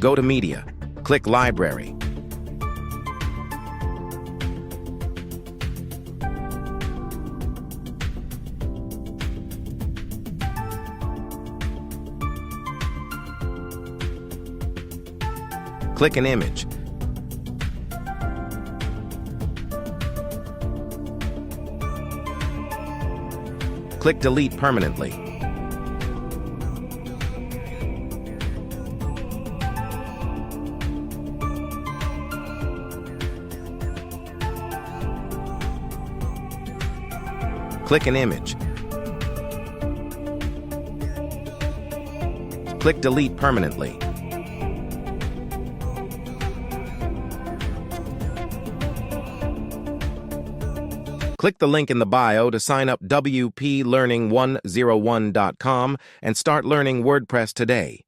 Go to Media. Click Library. Click an image. Click Delete permanently. Click an image. Click Delete permanently. Click the link in the bio to sign up wplearning101.com and start learning WordPress today.